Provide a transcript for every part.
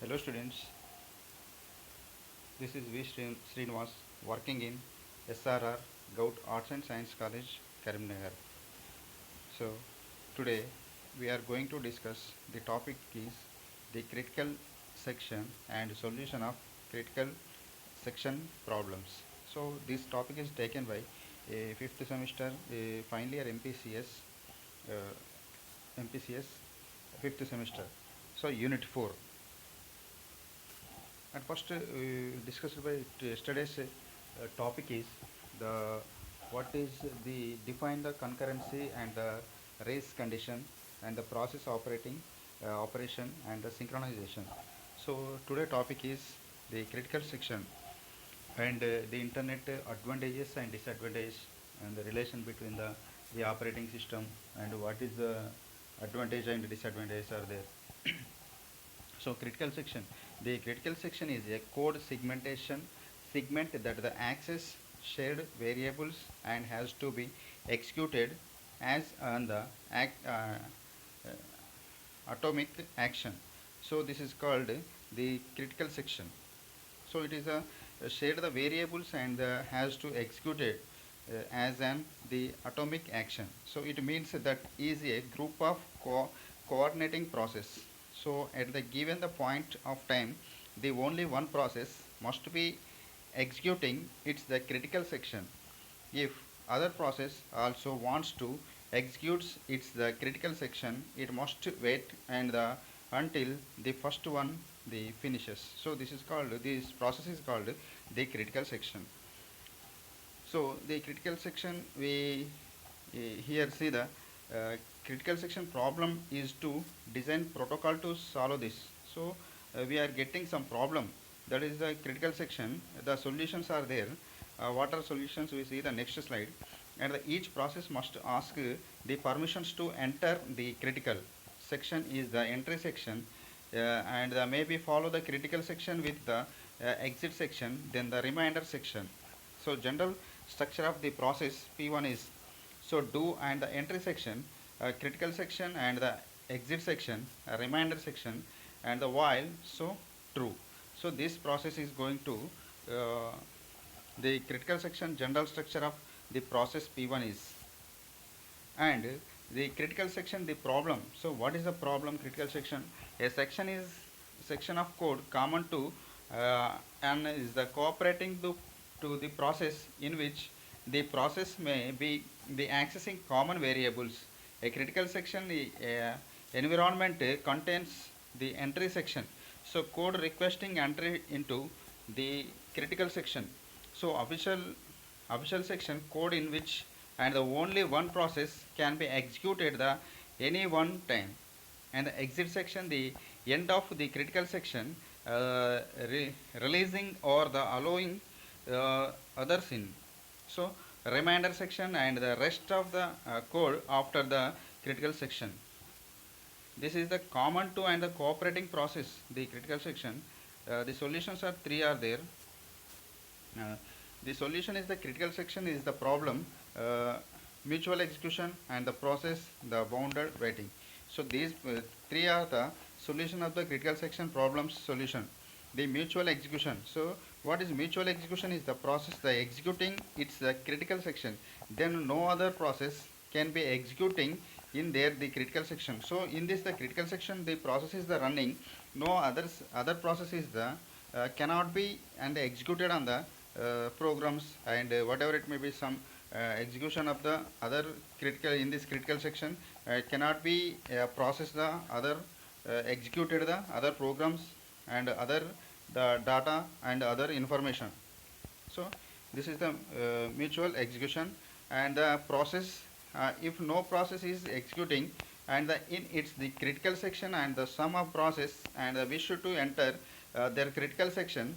Hello students, this is Srinivas working in SRR Gout Arts and Science College, Karimnagar. So today we are going to discuss the topic is the critical section and solution of critical section problems. So this topic is taken by a 5th semester final year MPCS 5th semester. So unit 4. And first, discussed by yesterday's topic is the what is the define the concurrency and the race condition and the process operation and the synchronization. So today topic is the critical section and the internet advantages and disadvantages and the relation between the operating system and what is the advantage and disadvantages are there. So critical section. The critical section is a code segment that the access shared variables and has to be executed as on the atomic action. So this is called the critical section. So it is a shared the variables and has to execute it as an the atomic action. So it means that is a group of coordinating process. So at the given the point of time, the only one process must be executing. It's the critical section. If other process also wants to executes its the critical section, it must wait and until the first one the finishes. So this process is called the critical section. So the critical section we here see the critical section problem is to design protocol to solve this. So we are getting some problem, that is the critical section. The solutions are there. What are solutions? We see the next slide. And each process must ask the permissions to enter the critical section is the entry section, and maybe follow the critical section with the exit section, then the remainder section. So general structure of the process P1 is so do and the entry section, critical section and the exit section, remainder section, and the while so true. So this process is going to uh, the critical section general structure of the process P1 is. And the critical section the problem. So what is the problem? Critical section, a section is section of code common to and is the cooperating to the process in which the process may be the accessing common variables. A critical section the environment contains the entry section, so code requesting entry into the critical section. So official section code in which and the only one process can be executed the any one time, and the exit section the end of the critical section, releasing or the allowing others in. So remainder section and the rest of the code after the critical section. This is the common to and the cooperating process the critical section. The solutions are three are there. uh, the solution is the critical section is the problem, mutual execution and the process the bounded waiting. So these three are the solution of the critical section problems solution. The mutual execution. So what is mutual execution is the process the executing its the critical section, then no other process can be executing in there the critical section. So in this the critical section the process is the running, no other process is the cannot be and executed on the programs and whatever it may be some execution of the other critical in this critical section cannot be process the other executed the other programs and other the data and other information. So this is the mutual execution. And the process, if no process is executing and in its the critical section and the sum of process and wish to enter their critical section,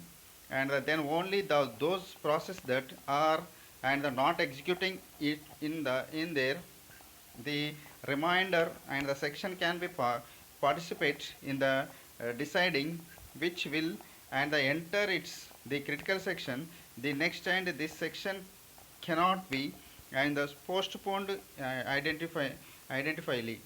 and then only those process that are and not executing it in there the remainder and the section can be participate in the deciding which will and the enter its the critical section the next, and this section cannot be and the postponed identifyly.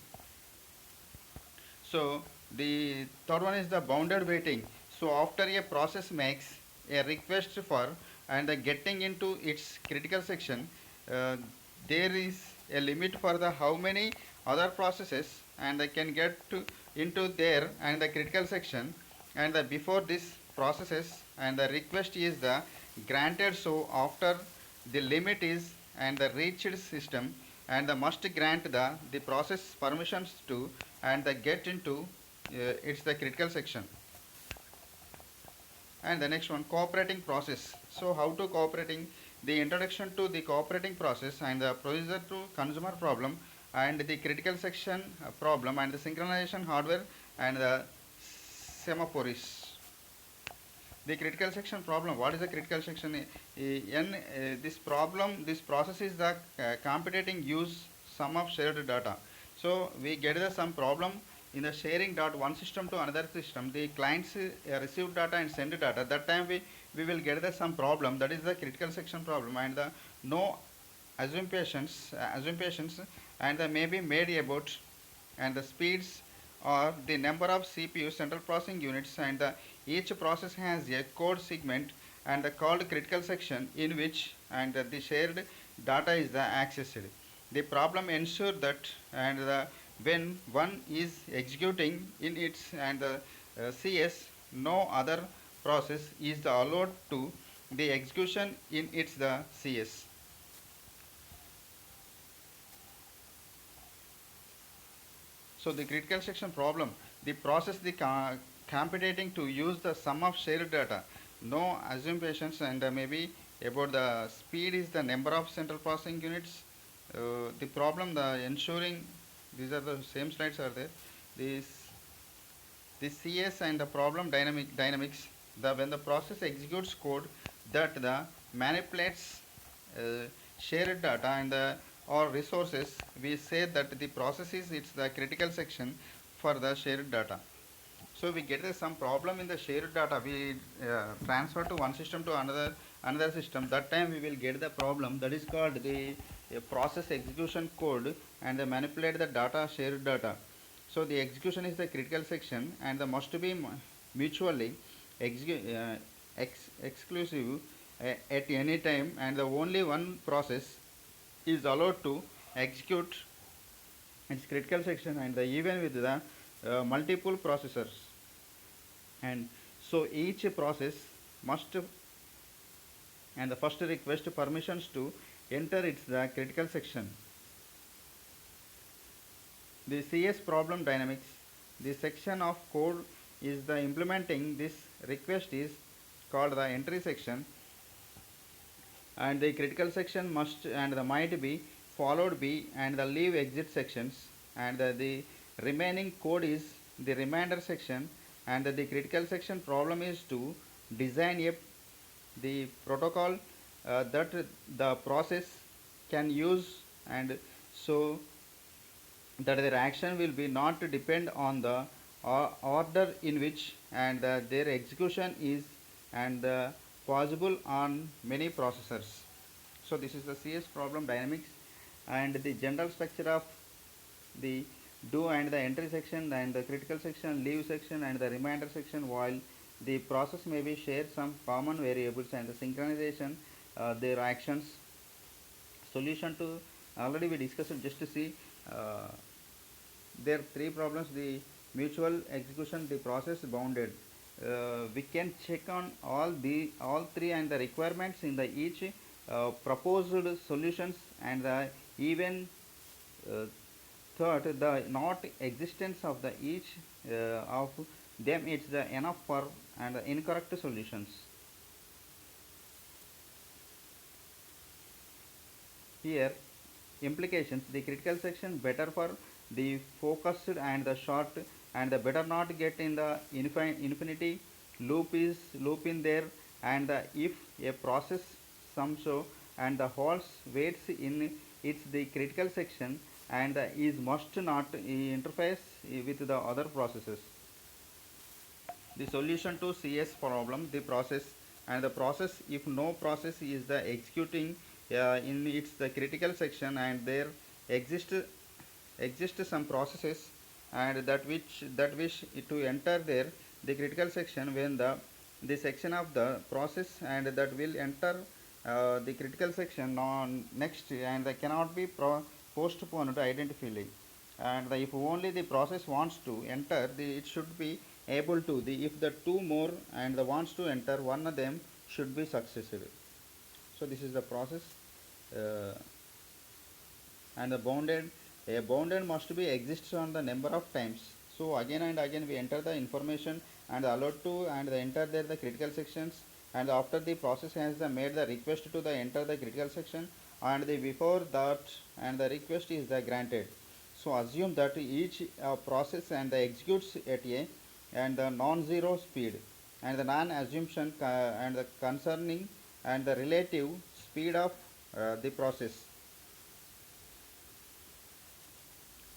So The third one is the bounded waiting. So after a process makes a request for and getting into its critical section, uh, there is a limit for the how many other processes and they can get into there and the critical section, and before this processes and the request is the granted. So after the limit is and the reached system and the must grant the process permissions to and the get into it's the critical section. And the next one, cooperating process. So how to cooperating, the introduction to the cooperating process and the procedure to consumer problem and the critical section problem and the synchronization hardware and the semaphores. The critical section problem, what is the critical section? This problem, this process is the computing use sum of shared data. So we get the some problem in the sharing dot one system to another system. The clients receive data and send data. That time we will get the some problem, that is the critical section problem, and the no assumptions and the may be made about and the speeds or the number of CPU central processing units, and each process has a code segment and the called critical section in which and the shared data is the accessed. The problem ensure that and when one is executing in its and the CS, no other process is the allowed to the execution in its the CS. So the critical section problem, the process the computing to use the sum of shared data, no assumptions, and maybe about the speed is the number of central processing units. The problem, the ensuring, these are the same slides are there. This CS and the problem dynamics, the when the process executes code that the manipulates uh, shared data and or resources, we say that the process is it's the critical section for the shared data. So we get some problem in the shared data, we transfer to one system to another system. That time we will get the problem, that is called the process execution code and they manipulate the data, shared data. So the execution is the critical section and the must be mutually exclusive at any time, and the only one process is allowed to execute its critical section and the even with the multiple processors. And so each process must and the first request permissions to enter its the critical section. The CS problem dynamics, the section of code is the implementing this request is called the entry section, and the critical section must and the might be followed by and the leave exit sections, and the remaining code is the remainder section, and the critical section problem is to design a the protocol that the process can use, and so that their action will be not depend on the order in which and their execution is and possible on many processors. So this is the CS problem dynamics and the general structure of the do and the entry section and the critical section, leave section and the remainder section, while the process may be share some common variables and the synchronization their actions. Solution to already we discussed, just to see there are three problems, the mutual execution, the process bounded. We can check on all three and the requirements in the each proposed solutions, and the even uh, third the not existence of the each of them it's the enough for and the incorrect solutions. Here implications, the critical section better for the focused and the short, and the better not get in the infinity loop in there, and if a process some so and the holds waits in its the critical section and is must not interface with the other processes. The solution to CS problem, the process and the process, if no process is the executing in its the critical section and there exist some processes and that wish to enter there the critical section when the section of the process and that will enter the critical section on next, and they cannot be postponed identically. And if only the process wants to enter it should be able to if the two more and the wants to enter, one of them should be successive. So this is the process. uh, and the bounded a bounded must be exists on the number of times. So again and again we enter the information and allowed to and the enter there the critical sections, and after the process has made the request to the enter the critical section, and the before that and the request is the granted. So assume that each process and the executes at a and the non-zero speed, and the non-assumption and the concerning and the relative speed of the process.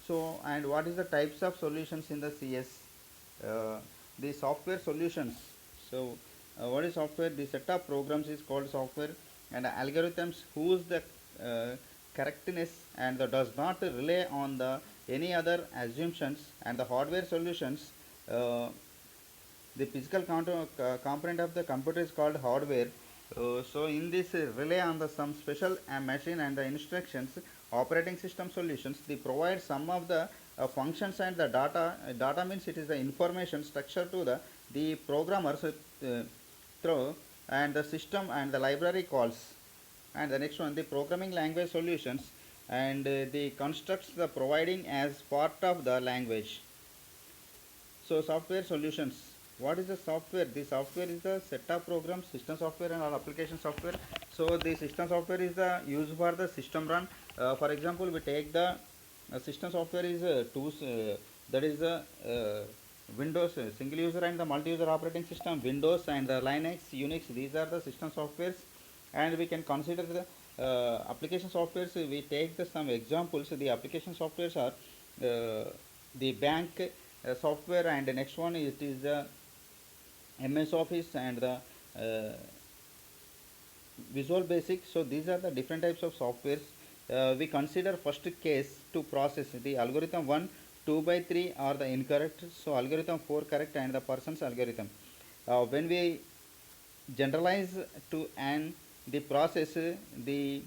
So, and what is the types of solutions in the CS? The software solutions. So, what is software? The set of programs is called software, and algorithms whose the correctness and the does not rely on the any other assumptions, and the hardware solutions. Uh, the physical component of the computer is called hardware. So in this rely on the some special machine and the instructions. Operating system solutions they provide some of the functions and the data. Data means it is the information structure to the programmers through and the system and the library calls. And the next one the programming language solutions, and the constructs the providing as part of the language. So software solutions. What is the software? The software is the set of programs, system software and all application software. So the system software is the used for the system run. For example, we take the system software is tools, that is the Windows single user and the multi-user operating system, Windows and the Linux, Unix. These are the system softwares, and we can consider the application softwares. We take the some examples. The application softwares are the bank software, and the next one it is the MS Office and the Visual Basic. So these are the different types of softwares. We consider first case to process the algorithm 1, 2 by 3 are the incorrect. So algorithm 4 correct and the person's algorithm. When we generalize to and the process the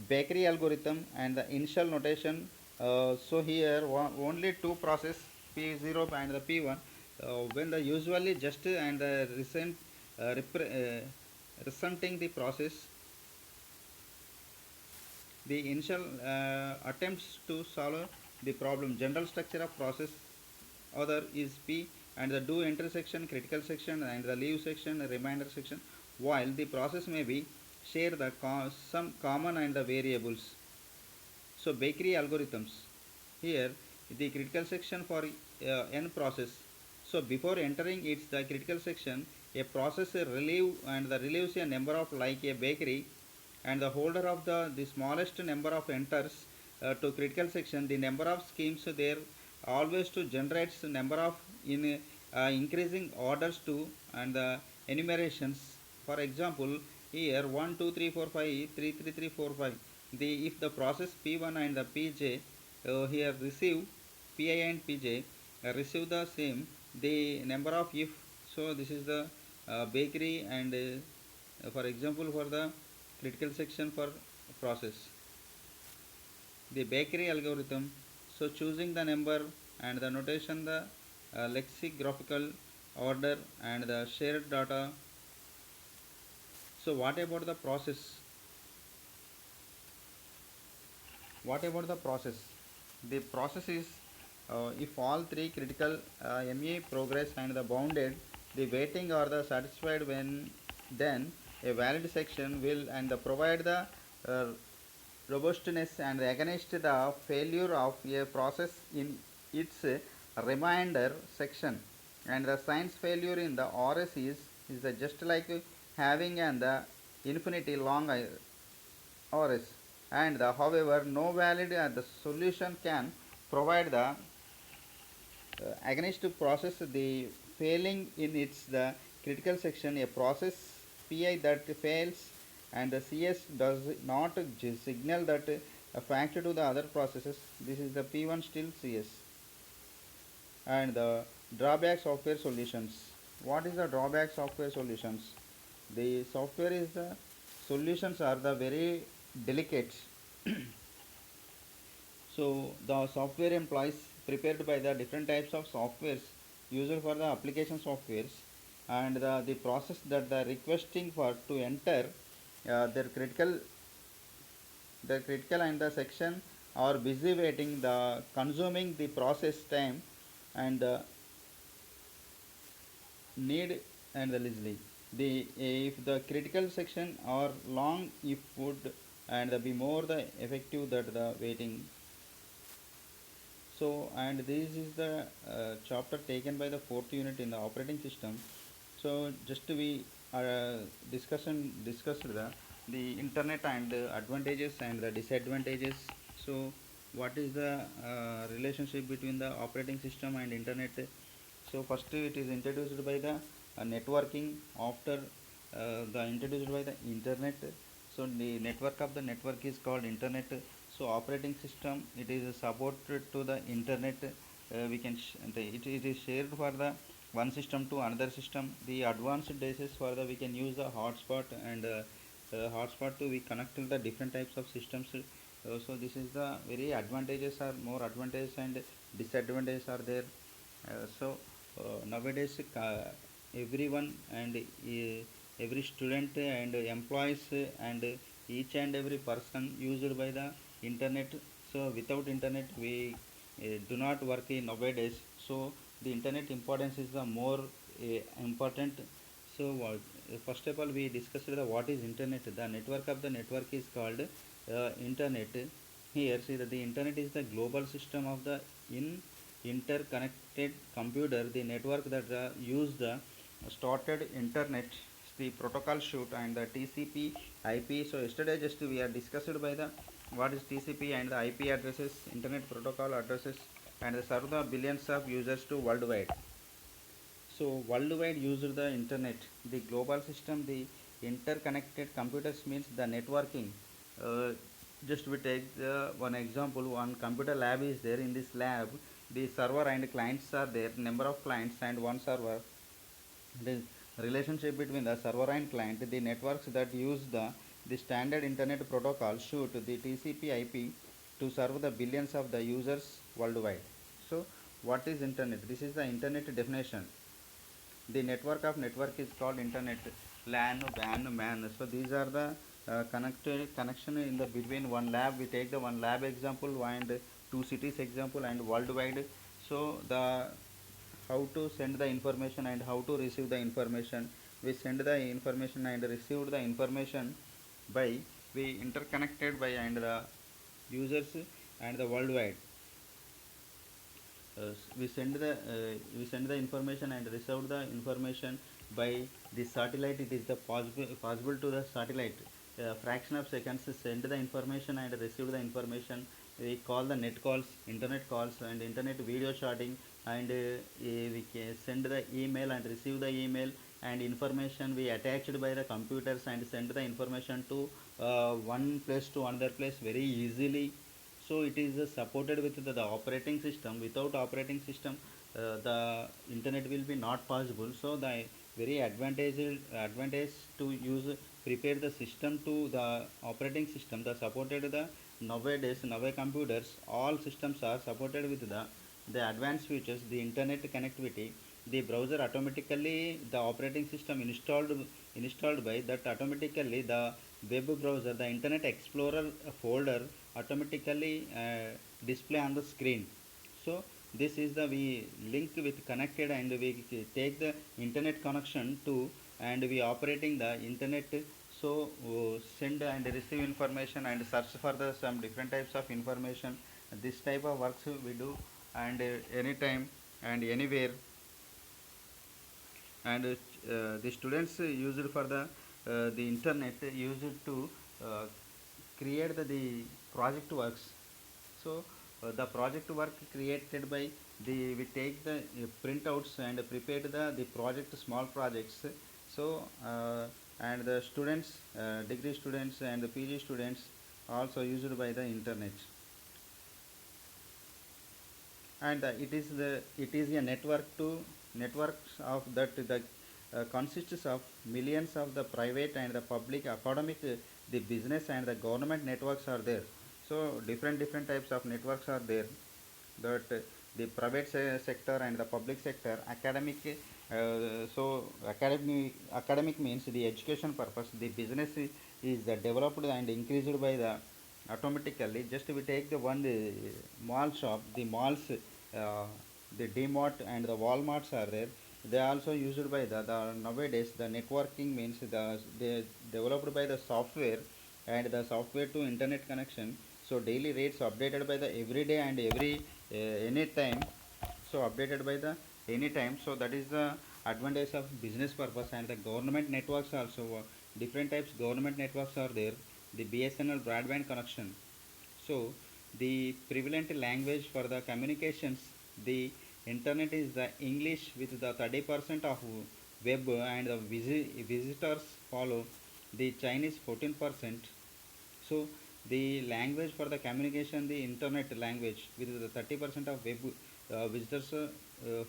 bakery algorithm and the initial notation. So here only two process P0 and the P1, when the usually just and the recent resenting the process, the initial attempts to solve the problem. General structure of process other is P, and the do enter section, critical section and the leave section, remainder section, while the process may be share the some common and the variables. So bakery algorithms. Here the critical section for n process. So before entering its the critical section, a processor relieve and the relieves a number of like a bakery, and the holder of the smallest number of enters to critical section the number of schemes there always to generates number of in increasing orders to and the enumerations. For example, here 1 2 3 4 5 3 3 3 4 5, the if the process P1 and the Pj here receive Pi and Pj receive the same the number of if. So this is the bakery, and for example for the critical section for process the bakery algorithm. So choosing the number and the notation the lexicographical order and the shared data. So what about the process? What about the process? The process is if all three critical ME progress and the bounded, the waiting or the satisfied, when then a valid section will and the provide the uh, robustness and against the failure of a process in its remainder section. And the science failure in the RS is just like having and the infinity long RS, and however no valid the solution can provide the against to process the failing in its the critical section. A process Pi that fails and the CS does not signal that a factor to the other processes. This is the P1 still CS. And the drawback software solutions. What is the drawback software solutions? The software is the solutions are the very delicate. So the software employs prepared by the different types of softwares used for the application softwares, and the process that the requesting for to enter their critical and the section are busy waiting the consuming the process time and need and the listening. The if the critical section are long, if would and be more the effective that the waiting. So, and this is the chapter taken by the fourth unit in the operating system. So, just we discussed the internet and advantages and the disadvantages. So, what is the relationship between the operating system and internet? So, first it is introduced by the networking. After the introduced by the internet, so the network of the network is called internet. So operating system, it is supported to the internet. We can it is shared for the one system to another system. The advanced cases for the we can use the hotspot and hotspot to we connect to the different types of systems. So this is the very advantages are more advantages and disadvantages are there. Nowadays everyone and every student and employees and each and every person used by the internet. So without internet we do not work in nowadays. So the internet importance is the more important. So first of all we discussed the what is internet. The network of the network is called internet. Here see that the internet is the global system of the in interconnected computer. The network that use the started internet, the protocol shoot and the TCP IP. So yesterday just we are discussed by the what is TCP and the IP addresses, internet protocol addresses, and the serve the billions of users to worldwide. So worldwide used the internet, the global system, the interconnected computers means the networking. Uh, just we take one example. One computer lab is there. In this lab, the server and clients are there. Number of clients and one server. The relationship between the server and client, the networks that use the standard internet protocol shoot the TCP/IP to serve the billions of the users worldwide. So what is internet? This is the internet definition. The network of network is called internet. LAN, WAN, MAN. So these are the connected connection in the between one lab. We take the one lab example and two cities example and worldwide. So the how to send the information and how to receive the information. We send the information and receive the information by we interconnected by and the users and the worldwide. We send the information and receive the information by the satellite. It is the possible to the satellite fraction of seconds send the information and receive the information. We call the net calls, internet calls and internet video chatting, and we can send the email and receive the email and information we attached by the computers and send the information to one place to another place very easily. So it is supported with the operating system. Without operating system the internet will be not possible. So the very advantage to use prepare the system to the operating system the supported the nowadays computers all systems are supported with the advanced features, the internet connectivity, the browser automatically the operating system installed by that automatically the web browser, the internet explorer folder automatically display on the screen. So this is the we link with connected and we take the internet connection to and we operating the internet. So send and receive information and search for the some different types of information. This type of works we do and anytime and anywhere. And the students used for the internet used to uh, create the project works. So the project work created by the we take the printouts and prepare the project small projects. So and the students degree students and the PG students also used by the internet. and it is a networks of that the consists of millions of the private and the public academic the business and the government networks are there. So different types of networks are there, that the private sector and the public sector academic, so academic means the education purpose, the business is developed and increased by the automatically. Just we take the one mall shop, the malls, the DMart and the Walmarts are there. They are also used by the nowadays the networking means they developed by the software and the software to internet connection. So daily rates updated by the every day and every any time, so updated by the any time. So that is the advantage of business purpose. And the government networks also, different types government networks are there. The BSNL broadband connection. So the prevalent language for the communications, the internet is the English with the 30% of web, and the visitors follow the Chinese 14%. So the language for the communication, the internet language with the 30% of web visitors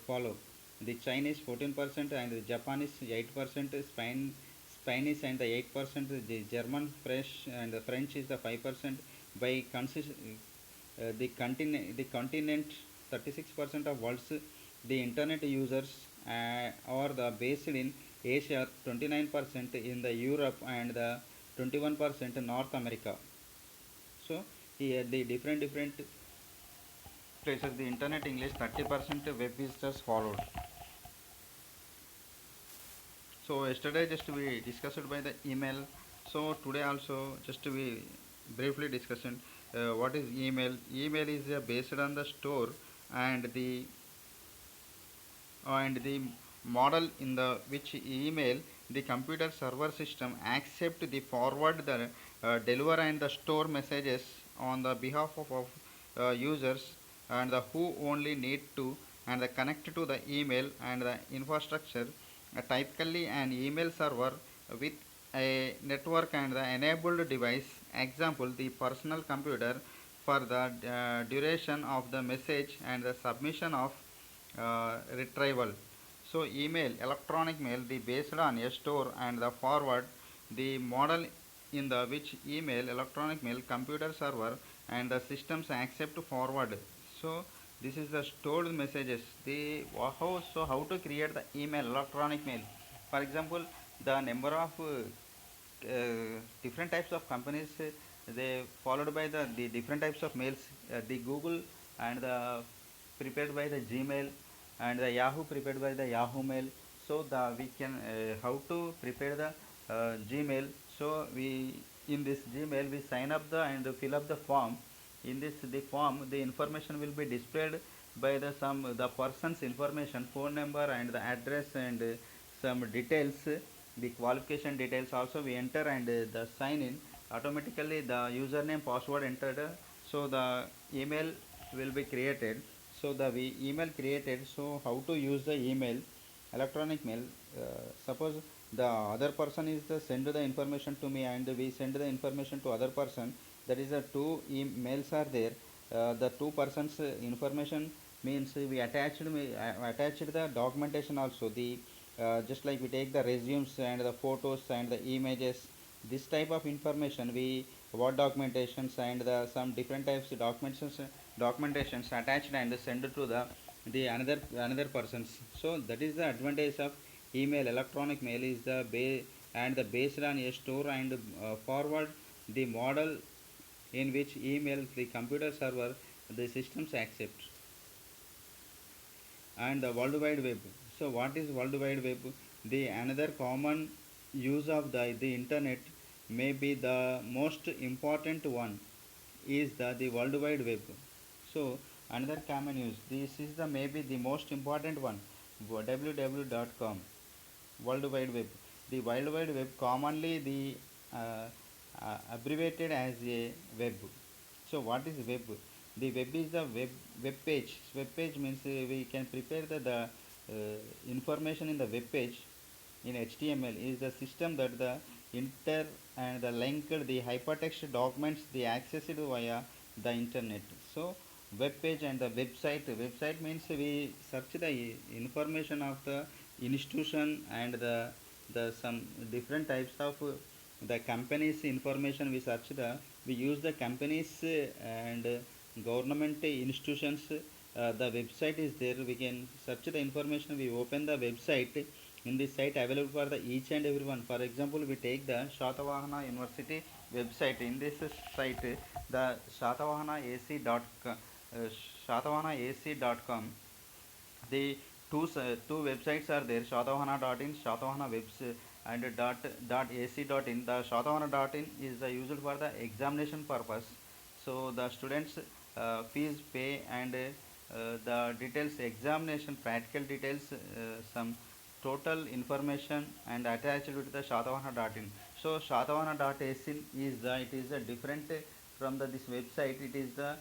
follow the Chinese 14% and the Japanese 8%, Spanish and the 8%, the German, French and the French is the 5%. By the continent 36% of world's the internet users are the based in Asia, 29% in the Europe, and the 21% North America. So here the different places the internet English 30% web visitors followed. So yesterday just we discussed by the email. So today also just we briefly discussed what is email. Email is based on the store and the model in the which email the computer server system accept the forward the deliver and the store messages on the behalf of users, and the who only need to and the connect to the email and the infrastructure. Typically an email server with a network and the enabled device, example the personal computer, for the duration of the message and the submission of retrieval. So email, electronic mail, the based on a store and the forward, the model in the which email, electronic mail, computer server and the systems accept forward. So this is the stored messages. The how to create the email, electronic mail. For example, the number of different types of companies, they followed by the different types of mails. The Google and the prepared by the Gmail, and the Yahoo prepared by the Yahoo Mail. So the we can how to prepare the Gmail. So we in this Gmail we sign up the and fill up the form. In this the form the information will be displayed by the person's information, phone number and the address, and some details, the qualification details also we enter, and the sign in automatically the username password entered. So the email will be created. So the email created. So how to use the email, electronic mail. Suppose the other person is the send the information to me and we send the information to other person. That is the two emails are there. The two persons information means we attached the documentation also. The just like we take the resumes and the photos and the images, this type of information we what documentations and the some different types of documentations attached and send to the another persons. So that is the advantage of email, electronic mail is the and the based on a store and forward the model in which email the computer server the systems accept. And the world wide web. So what is world wide web? The another common use of the internet, may be the most important one, is the world wide web. So another common use, this is the maybe the most important one, www.com, world wide web. The world wide web commonly the abbreviated as a web. So what is web? The web is the web page. Web page means we can prepare information in the web page in HTML is the system that the inter and the linked the hypertext documents the accessed via the internet. So web page and the website. Website means we search the information of the institution and the some different types of the company's information. We use the companies and government institutions. The website is there, we can search the information. We open the website. In this site available for the each and everyone. For example, we take the Shatavahana University website. In this site, the shatavahana.ac.com. The two websites are there, shatavahana.in, shatavahana webs and .ac.in. The shatavahana.in is used for the examination purpose. So the students fees pay and the details, examination practical details, some total information and attached to the shatavahana.in. So shatavahana.in is it is a different from this website. It is the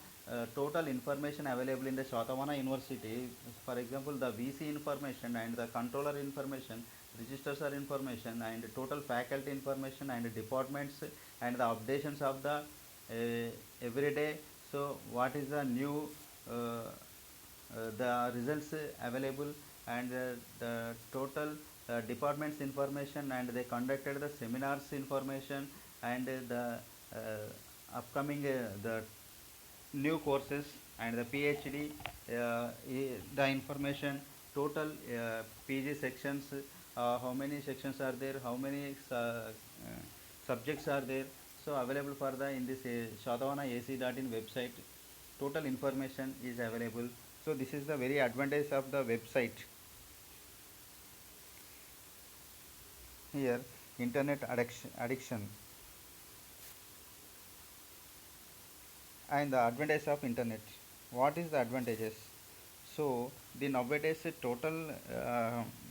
total information available in the Shatavahana University. For example, the VC information and the controller information, registers are information and total faculty information and departments and the updations of the every day. So what is the new the results available and the total departments information, and they conducted the seminars information and the upcoming the new courses and the PhD, the information, total PG sections, how many sections are there, how many subjects are there. So available for the in this Shatavahana AC.in website. Total information is available. So this is the very advantage of the website. Here, internet addiction and the advantage of internet. What is the advantages? So the nowadays total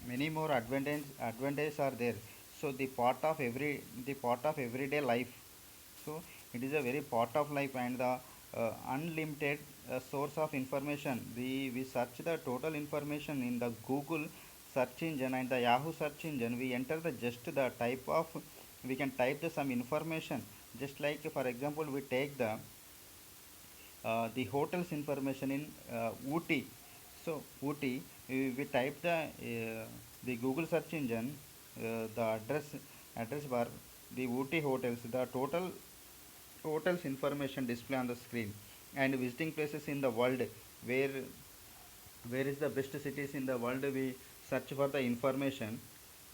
many more advantages are there. So the part of everyday life. So it is a very part of life and the unlimited source of information. We search the total information in the Google search engine and the Yahoo search engine. We enter the just the type of, we can type the some information. Just like for example, we take the hotels information in Ooty. So Ooty, we type the Google search engine, the address bar, the Ooty hotels, the total hotels information display on the screen, and visiting places in the world, where is the best cities in the world. We search for the information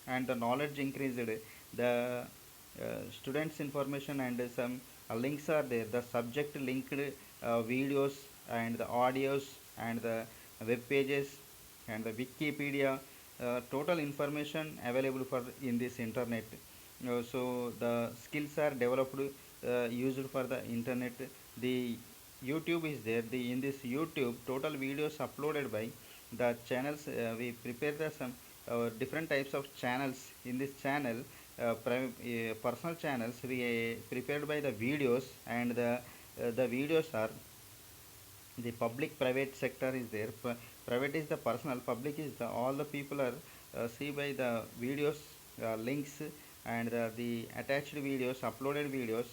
and the knowledge increased. The students information and some links are there, the subject linked videos and the audios and the web pages and the Wikipedia, total information available for in this internet. So the skills are developed used for the internet. The YouTube is there. In this YouTube, total videos uploaded by the channels. We prepare the some different types of channels in this channel. Personal channels we prepared by the videos, and the videos are the public private sector is there. Private is the personal, public is the all the people are see by the videos, links and the attached videos, uploaded videos.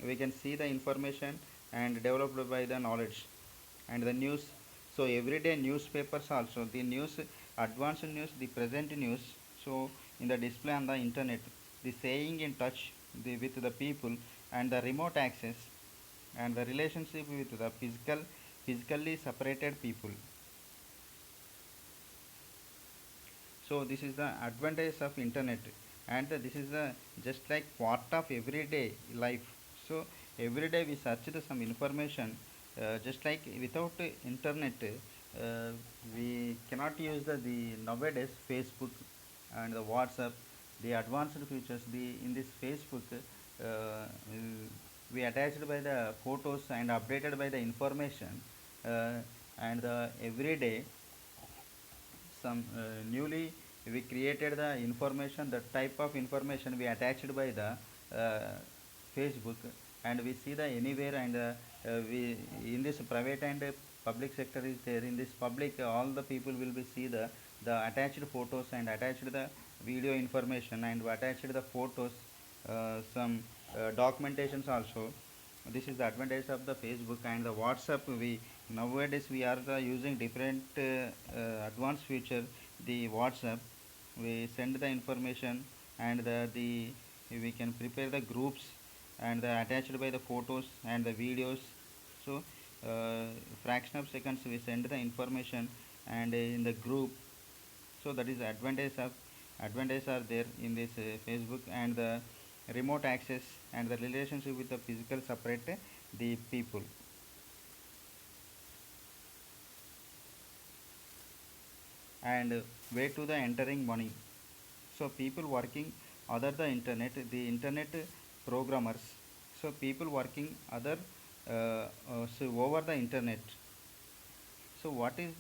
We can see the information and developed by the knowledge and the news. So everyday newspapers also, the news, advanced news, the present news. So in the display on the internet, the staying in touch with the people and the remote access and the relationship with the physically separated people. So this is the advantage of internet, and this is the just like part of everyday life. So every day we search the some information, just like without internet we cannot use the nowadays Facebook and the WhatsApp, the advanced features. The in this Facebook, we attached by the photos and updated by the information, uh, and the everyday some newly we created the information, the type of information we attached by the Facebook, and we see the anywhere, and we in this private and public sector is there. In this public, all the people will be see the attached photos and attached the video information and attached the photos, some documentations also. This is the advantage of the Facebook and the WhatsApp. Nowadays we are using different advanced feature. The WhatsApp, we send the information, and the we can prepare the groups, and attached by the photos and the videos. So fraction of seconds we send the information, and in the group. So that is advantage are there in this Facebook. And the remote access and the relationship with the physical separate the people. And way to the entering money. So people working other the internet programmers. So people working other so over the internet. So what is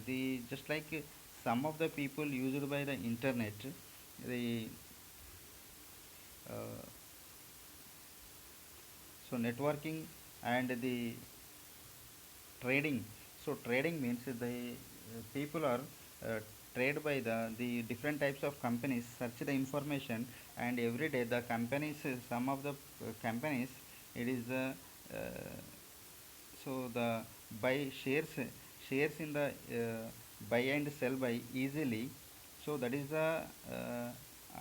the just like some of the people used by the internet, the uh, so networking and the trading. So trading means the people are uh, trade by the different types of companies, search the information, and every day the companies, some of the companies, it is the so the buy shares in the buy and sell by easily. So that is the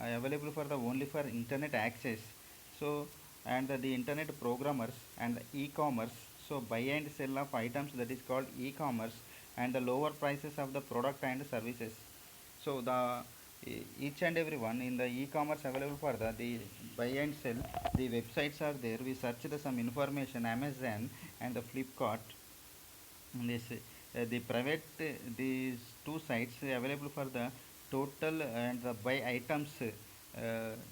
available for the only for internet access. So and the internet programmers and the e-commerce. So buy and sell of items, that is called e-commerce, and the lower prices of the product and services. So the each and every one in the e-commerce available for the buy and sell, the websites are there. We search the some information Amazon and the Flipkart. This the private these two sites available for the total and the buy items.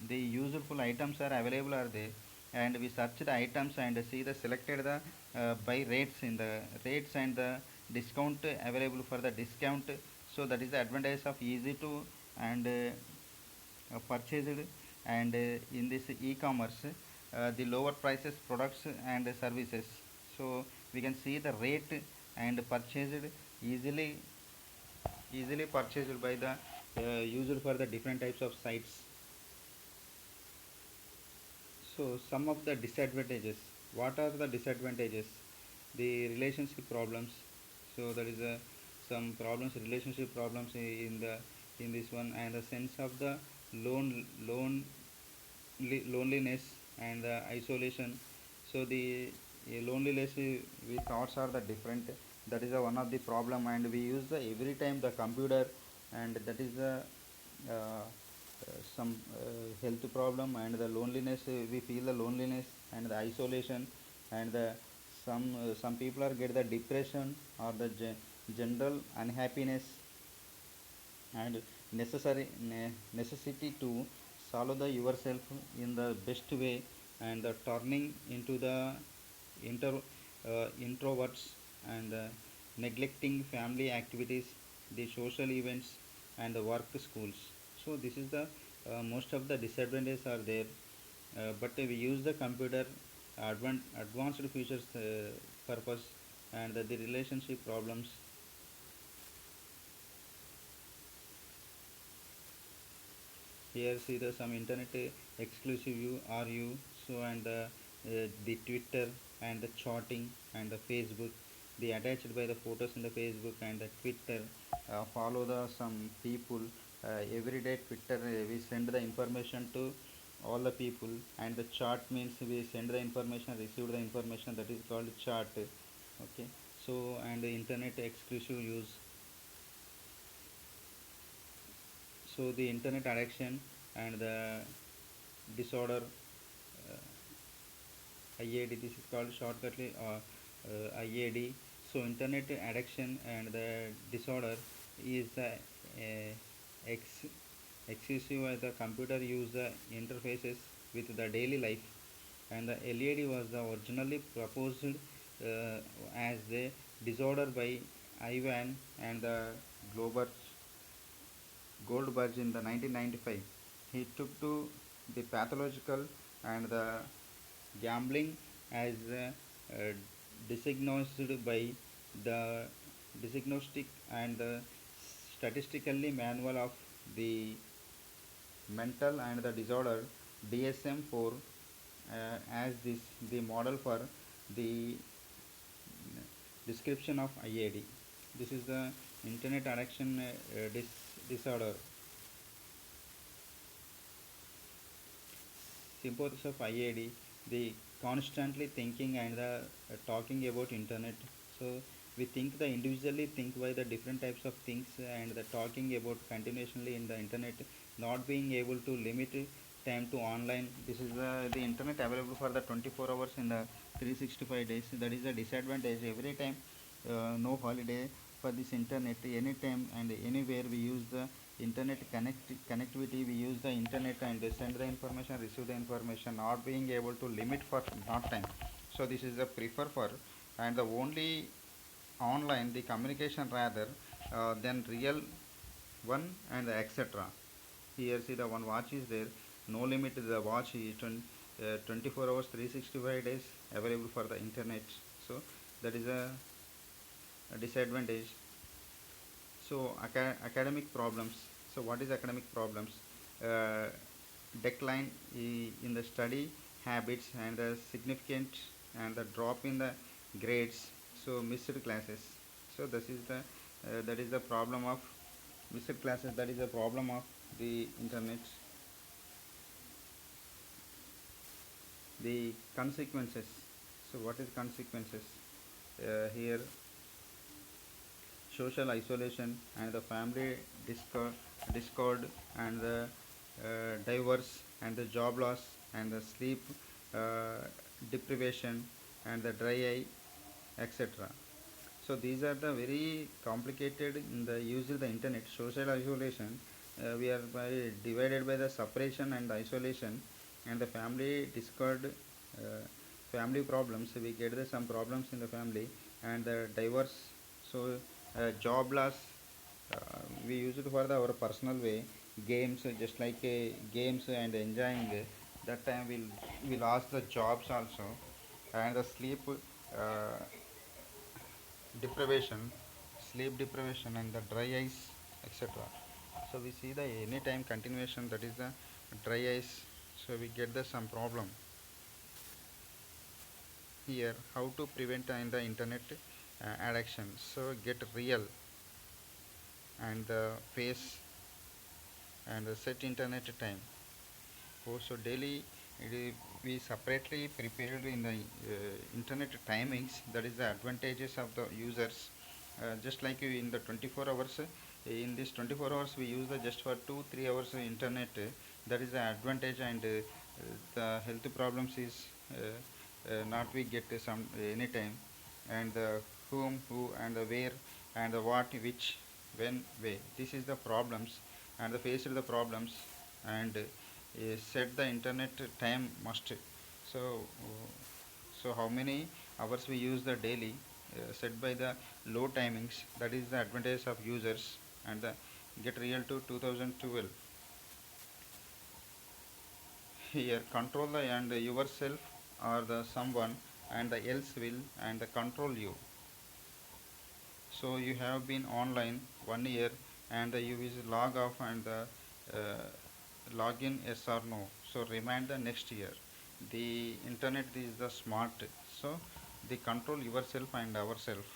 The useful items are available are there, and we search the items and see the selected the buy rates in the rates and the discount available for the discount. So that is the advantage of easy to and purchased. And in this e-commerce, the lower prices products and services. So we can see the rate and purchased easily easily purchased by the user for the different types of sites. So some of the disadvantages. What are the disadvantages? The relationship problems. So there is a some problems, relationship problems in the in this one, and the sense of the loneliness and the isolation. So the loneliness we thoughts are the different. That is one of the problem, and we use the every time the computer, and that is the some health problem. And the loneliness, we feel the loneliness and the isolation. And the some people are get the depression or the general unhappiness, and necessity to solve the yourself in the best way, and the turning into the introverts, and neglecting family activities, the social events, and the work schools. So this is the most of the disadvantages are there. But we use the computer advanced features purpose. And the relationship problems. Here see the some internet exclusive view are you. So and the Twitter and the chatting and the Facebook, the attached by the photos in the Facebook and the Twitter. Follow the some people every day. Twitter we send the information to all the people. And the chart means we send the information, receive the information, that is called chart. Okay. So and the internet exclusive use. So the internet addiction and the disorder, IAD, this is called shortcutly IAD. So internet addiction and the disorder is the ex- excessive the computer use interfaces with the daily life. And the LED was the originally proposed as the disorder by Ivan and the Glober Goldberg in the 1995. He took to the pathological and the gambling as uh, diagnosed by the diagnostic and the statistically manual of the mental and the disorder DSM-4 as this the model for the Description of IAD. This is the internet addiction disorder. Symptoms of IAD, the constantly thinking and the talking about internet. So we think the individually think by the different types of things and the talking about continuously in the internet, not being able to limit time to online. This is the internet available for the 24 hours in the 365 days. That is the disadvantage. Every time, no holiday for this internet. Anytime and anywhere we use the internet connectivity. We use the internet and send the information, receive the information, not being able to limit for not time. So this is the prefer for, and the only online the communication rather than real one and etc. Here see the one watch is there, no limit. The watch is 24 hours 365 days available for the internet. So that is a disadvantage. So academic problems. So what is academic problems? uh, Decline in the study habits and the significant and the drop in the grades. So missed classes. So this is the that is the problem of missed classes. That is the problem of the internet. The consequences. So what is consequences? Here social isolation and the family discord and the divorce and the job loss and the sleep uh, deprivation and the dry eye, etc. So these are the very complicated in the use of the internet. Social isolation, we are divided by the separation and isolation and the family discord, family problems. We get some problems in the family and the divorce. So job loss, we use it for our personal way. Games, just like games and enjoying. That time we lost the jobs also, and the sleep deprivation, sleep deprivation, and the dry eyes, etc. So we see the anytime continuation, that is the dry eyes. So we get the some problem here. How to prevent in the internet addiction? So get real and the face and set internet time. Oh, so daily we separately prepared in the internet timings. That is the advantages of the users. Just like in the 24 hours, in this 24 hours we use the just for 2 3 hours internet. That is the advantage, and the health problems is not we get some anytime, and the whom, who, and the where, and the what, which, when, way. This is the problems, and the face of the problems, and set the internet time must. So so how many hours we use the daily, set by the low timings. That is the advantage of users, and the get real to 2012. Here control the and yourself or the someone and the else will and the control you. So you have been online 1 year and you will log off and the log in yes or no. So remind the next year. The internet is the smart. So they control yourself and ourselves.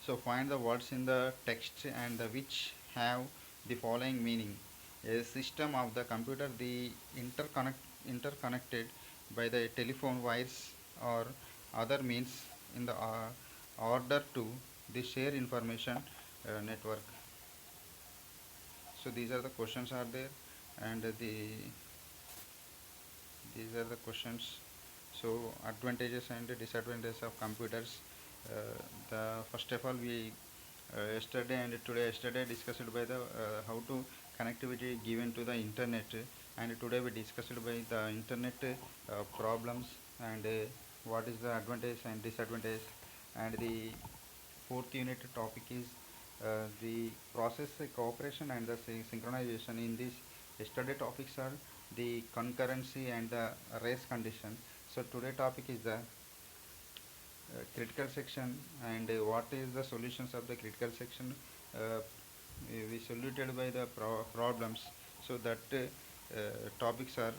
So find the words in the text and the which have the following meaning. A system of the computer, the interconnected by the telephone wires or other means in the order to the share information network. So these are the questions are there, and these are the questions. So advantages and disadvantages of computers. The first of all we yesterday and today yesterday discussed by the how to connectivity given to the internet, and today we discussed by the internet problems, and what is the advantage and disadvantage, and the fourth unit topic is the process cooperation and the synchronization. In this yesterday topics are the concurrency and the race condition. So today topic is the critical section, and what is the solutions of the critical section. We soluted by the problems. So that topics are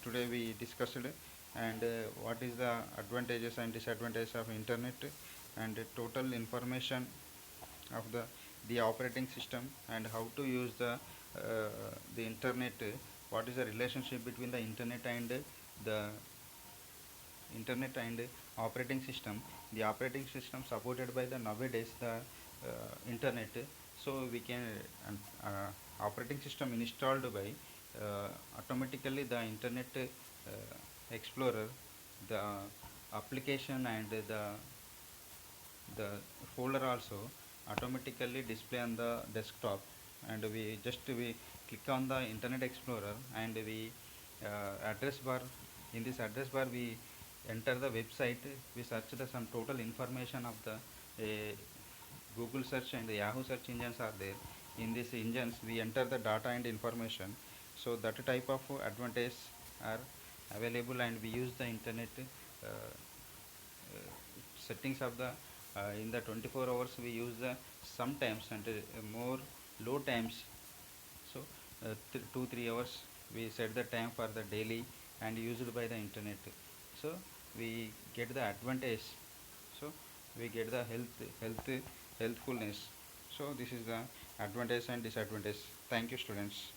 today we discussed. and what is the advantages and disadvantages of internet, and total information of the operating system, and how to use the internet, what is the relationship between the the internet and operating system. The operating system supported by the nowadays the internet, so we can operating system installed by automatically the internet explorer, the application and the folder also automatically display on the desktop, and we click on the internet explorer, and we address bar, in this address bar we enter the website, we search the some total information of the Google search and the Yahoo search engines are there. In these engines we enter the data and information, so that type of advantage are available, and we use the internet settings of the in the 24 hours we use the sometimes, and more low times, so 2 3 hours we set the time for the daily and used by the internet, so we get the advantage, so we get the healthfulness. So this is the advantage and disadvantage. Thank you, students.